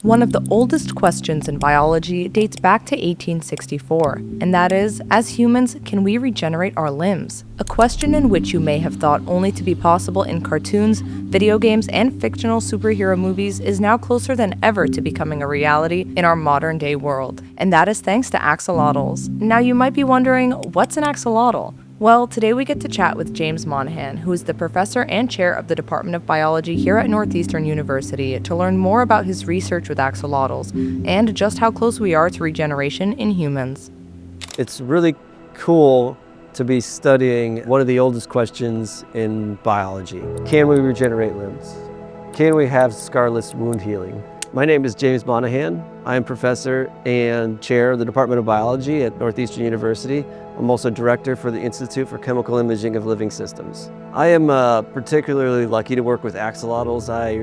One of the oldest questions in biology dates back to 1864, and that is, as humans, can we regenerate our limbs? A question in which you may have thought only to be possible in cartoons, video games, and fictional superhero movies is now closer than ever to becoming a reality in our modern-day world, and that is thanks to axolotls. Now you might be wondering, what's an axolotl? Well, today we get to chat with James Monaghan, who is the professor and chair of the Department of Biology here at Northeastern University, to learn more about his research with axolotls and just how close we are to regeneration in humans. It's really cool to be studying one of the oldest questions in biology. Can we regenerate limbs? Can we have scarless wound healing? My name is James Monaghan. I am professor and chair of the Department of Biology at Northeastern University. I'm also director for the Institute for Chemical Imaging of Living Systems. I am particularly lucky to work with axolotls. I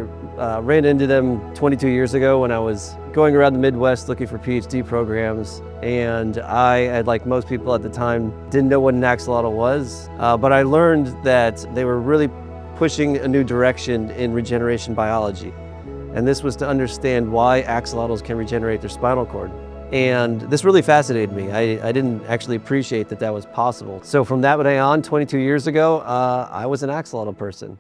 ran into them 22 years ago when I was going around the Midwest looking for PhD programs. And I, like most people at the time, didn't know what an axolotl was. But I learned that they were really pushing a new direction in regeneration biology. And this was to understand why axolotls can regenerate their spinal cord. And this really fascinated me. I didn't actually appreciate that that was possible. So from that day on, 22 years ago, I was an axolotl person.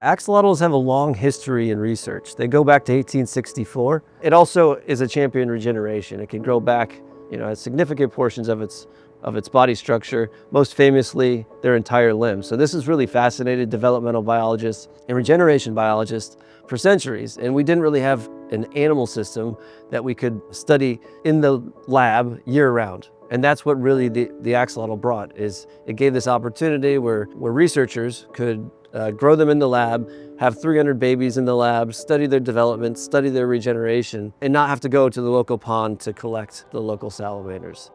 Axolotls have a long history in research. They go back to 1864. It also is a champion regeneration. It can grow back, significant portions of its body structure, most famously their entire limbs. So this has really fascinated developmental biologists and regeneration biologists for centuries. And we didn't really have an animal system that we could study in the lab year-round. And that's what really the axolotl brought, is it gave this opportunity where researchers could grow them in the lab, have 300 babies in the lab, study their development, study their regeneration, and not have to go to the local pond to collect the local salamanders.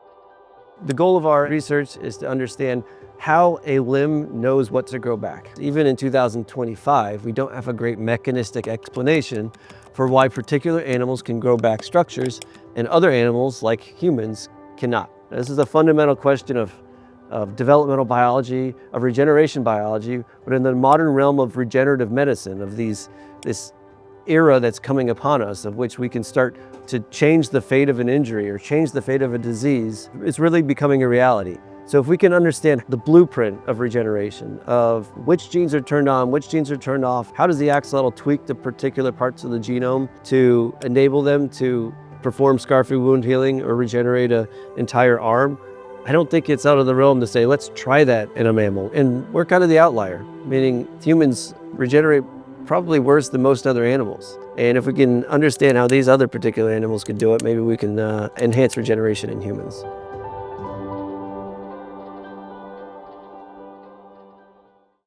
The goal of our research is to understand how a limb knows what to grow back. Even in 2025, we don't have a great mechanistic explanation for why particular animals can grow back structures and other animals, like humans, cannot. This is a fundamental question of developmental biology, of regeneration biology, but in the modern realm of regenerative medicine, of this era that's coming upon us, of which we can start to change the fate of an injury or change the fate of a disease, it's really becoming a reality. So if we can understand the blueprint of regeneration, of which genes are turned on, which genes are turned off, how does the axolotl tweak the particular parts of the genome to enable them to perform scar-free wound healing or regenerate an entire arm, I don't think it's out of the realm to say, let's try that in a mammal. And we're kind of the outlier, meaning humans regenerate probably worse than most other animals. And if we can understand how these other particular animals can do it, maybe we can enhance regeneration in humans.